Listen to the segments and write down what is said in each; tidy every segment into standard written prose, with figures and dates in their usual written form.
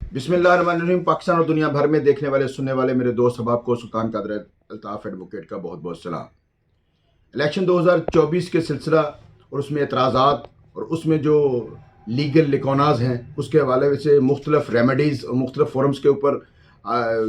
बिस्मिल्लाहिर्रहमानिर्रहीम। पाकिस्तान और दुनिया भर में देखने वाले सुनने वाले मेरे दोस्त अहबाब को सुल्तान कादर अल्ताफ़ एडवोकेट का बहुत बहुत सलाम। इलेक्शन 2024 के सिलसिला और उसमें एतराज़ात और उसमें जो लीगल लिकोनाज हैं उसके हवाले से मुख्तलिफ रेमेडीज़ और मुख्तलिफ फोरम्स के ऊपर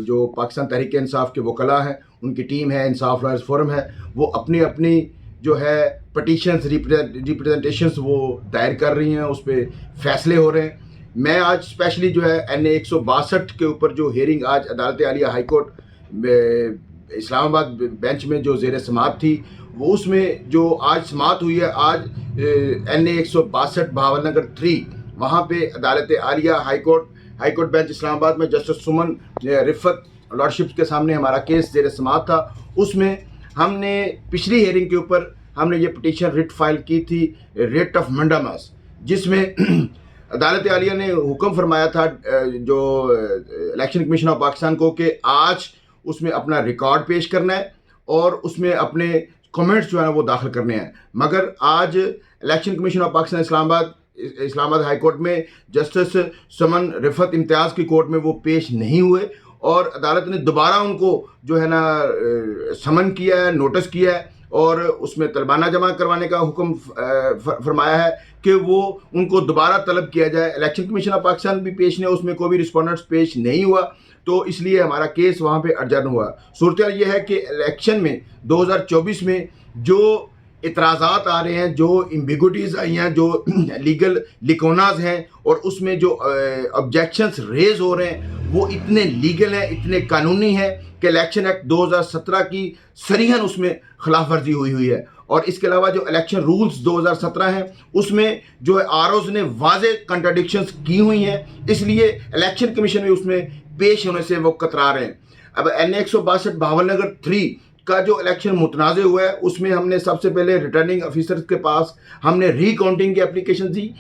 जो पाकिस्तान तहरीक इंसाफ के वकला हैं, उनकी टीम है, इंसाफ लॉयर्स फोरम है, वो अपनी अपनी जो है पटिशन्स रिप्रेजेंटेशंस वो दायर कर रही हैं, उस पर फैसले हो रहे हैं। मैं आज स्पेशली जो है NA 162 के ऊपर जो हियरिंग आज अदालत Alia high court Islamabad bench में जो ज़ेर समाअत थी, वो उसमें जो आज समाअत हुई है, आज NA 162 बहावलनगर 3 वहाँ पे अदालत Alia high court bench Islamabad में जस्टिस सुमन रिफत लॉर्डशिप के सामने हमारा केस ज़ेर समाअत था। उसमें हमने पिछली हियरिंग के ऊपर हमने ये पिटीशन रिट फाइल की थी, रिट ऑफ मंडामास, जिसमें अदालत आलिया ने हुक्म फरमाया था जो इलेक्शन कमीशन ऑफ पाकिस्तान को कि आज उसमें अपना रिकॉर्ड पेश करना है और उसमें अपने कमेंट्स जो है वो दाखिल करने हैं। मगर आज election commission of Pakistan Islamabad high court में जस्टिस समन रिफत इम्तियाज़ की कोर्ट में वो पेश नहीं हुए और अदालत ने दोबारा उनको जो है ना समन किया है, नोटिस किया है और उसमें तलबाना जमा करवाने का हुक्म फरमाया है कि वो उनको दोबारा तलब किया जाए। इलेक्शन कमीशन ऑफ पाकिस्तान भी पेश नहीं, उसमें कोई भी रिस्पोंडेंट्स पेश नहीं हुआ, तो इसलिए हमारा केस वहाँ पे अर्जन हुआ। सूरत ये है कि इलेक्शन में 2024 में जो इतराज़ात आ रहे हैं, जो एम्बिगुइटीज़ आई हैं, जो लीगल लिकोनाज हैं और उसमें जो ऑब्जेक्शंस रेज हो रहे हैं, वो इतने लीगल हैं, इतने कानूनी हैं कि इलेक्शन एक्ट 2017 की सरीहन उसमें खिलाफ वर्जी हुई है। और इसके अलावा जो इलेक्शन रूल्स 2017 हैं उसमें जो है ROs ने वाज़े कंट्राडिक्शंस की हुई हैं, इसलिए इलेक्शन कमीशन में उसमें पेश होने से वो कतरा रहे हैं। अब NA 162 बहावलनगर 3 का जो इलेक्शन मुतनाज़ हुआ है उसमें हमने सबसे पहले रिटर्निंग ऑफिसर के पास हमने रीकाउंटिंग की एप्लीकेशन दी,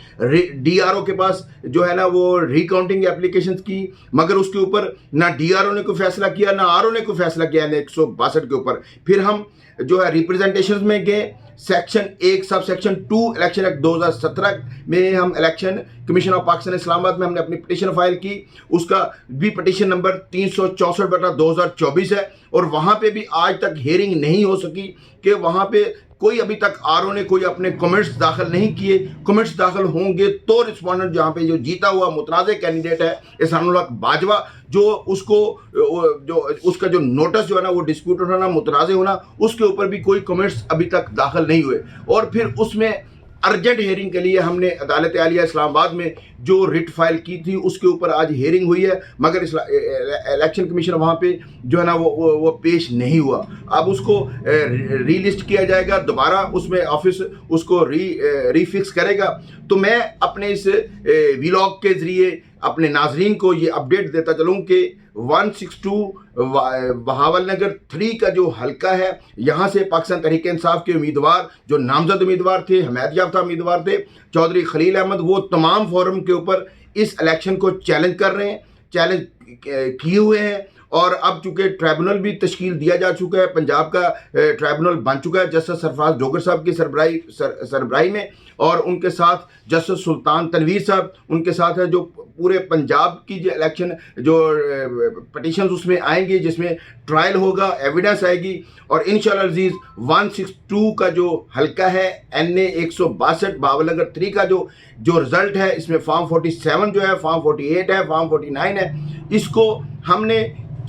DRO के पास जो है ना वो रीकाउंटिंग एप्लीकेशन की, मगर उसके ऊपर ना DRO ने कोई फैसला किया ना RO ने कोई फैसला किया NA 162 के ऊपर। फिर हम जो है रिप्रेजेंटेशन में गए, section 1 sub section 2 election act 2017 में हम election commission of Pakistan Islamabad में हमने अपनी पिटीशन फाइल की, उसका भी पिटीशन नंबर 364/2024 है और वहाँ पे भी आज तक हियरिंग नहीं हो सकी कि वहाँ पे कोई अभी तक RO ने कोई अपने कमेंट्स दाखिल नहीं किए। कमेंट्स दाखिल होंगे तो रिस्पॉन्डेंट जहाँ पे जो जीता हुआ मुतनाज़ कैंडिडेट है एहसानुल हक बाजवा, जो उसका जो नोटिस जो है ना वो डिस्प्यूटेड होना, मुतनाज़ होना, उसके ऊपर भी कोई कमेंट्स अभी तक दाखिल नहीं हुए। और फिर उसमें अर्जेंट हियरिंग के लिए हमने अदालत आलिया इस्लामाबाद में जो रिट फाइल की थी उसके ऊपर आज हियरिंग हुई है, मगर इलेक्शन कमीशन वहाँ पे जो है ना वो पेश नहीं हुआ। अब उसको रीलिस्ट किया जाएगा, दोबारा उसमें ऑफिस उसको रीफिक्स करेगा। तो मैं अपने इस व्लॉग के ज़रिए अपने नाजरीन को ये अपडेट देता चलूँ कि 162 बहावलनगर 3 का जो हल्का है, यहाँ से पाकिस्तान तहरीक इंसाफ के उम्मीदवार जो नामजद उम्मीदवार थे, हमायत याफ्ता उम्मीदवार थे, चौधरी खलील अहमद, वो तमाम फोरम के ऊपर इस इलेक्शन को चैलेंज कर रहे हैं, चैलेंज किए हुए हैं। और अब चूंकि ट्राइब्यूनल भी तश्कील दिया जा चुका है, पंजाब का ट्राइब्यूनल बन चुका है जस्टिस सरफराज डोगर साहब की सरबराही में, और उनके साथ जस्टिस सुल्तान तनवीर साहब उनके साथ है, जो पूरे पंजाब की जो इलेक्शन जो पटिशन्स उसमें आएंगी, जिसमें ट्रायल होगा, एविडेंस आएगी और इंशाअल्लाह अज़ीज़ 162 का जो हल्का है NA 162 बहावलनगर 3 का जो रिजल्ट है, इसमें फॉर्म 47 जो है, फॉर्म 48 है, फॉर्म 49 है, इसको हमने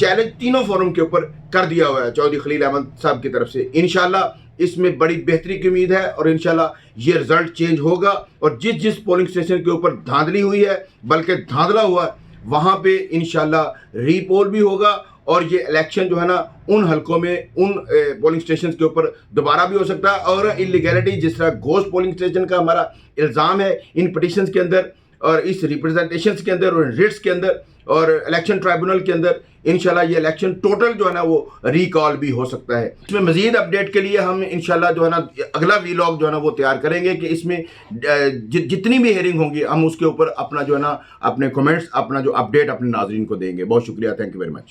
चैलेंज तीनों फोरम के ऊपर कर दिया हुआ है चौधरी खलील अहमद साहब की तरफ से। इंशाल्लाह इसमें बड़ी बेहतरी की उम्मीद है और इंशाल्लाह ये रिजल्ट चेंज होगा और जिस पोलिंग स्टेशन के ऊपर धांधली हुई है, बल्कि धांधला हुआ है, वहाँ पे इंशाल्लाह रीपोल भी होगा और ये इलेक्शन जो है ना उन हलकों में उन पोलिंग स्टेशन के ऊपर दोबारा भी हो सकता है। और इलीगैलिटी जिस तरह घोस्ट पोलिंग स्टेशन का हमारा इल्ज़ाम है इन पिटीशंस के अंदर और इस रिप्रेजेंटेशंस के अंदर और रिट्स के अंदर और इलेक्शन ट्राइब्यूनल के अंदर, इंशाल्लाह ये इलेक्शन टोटल जो है ना वो रिकॉल भी हो सकता है। इसमें मजीद अपडेट के लिए हम इंशाल्लाह जो है ना अगला वीलॉग जो है ना वो तैयार करेंगे कि इसमें जितनी भी हेयरिंग होंगी हम उसके ऊपर अपना जो है ना अपने कमेंट्स, अपना जो अपडेट अपने नाजरीन को देंगे। बहुत शुक्रिया, थैंक यू वेरी मच।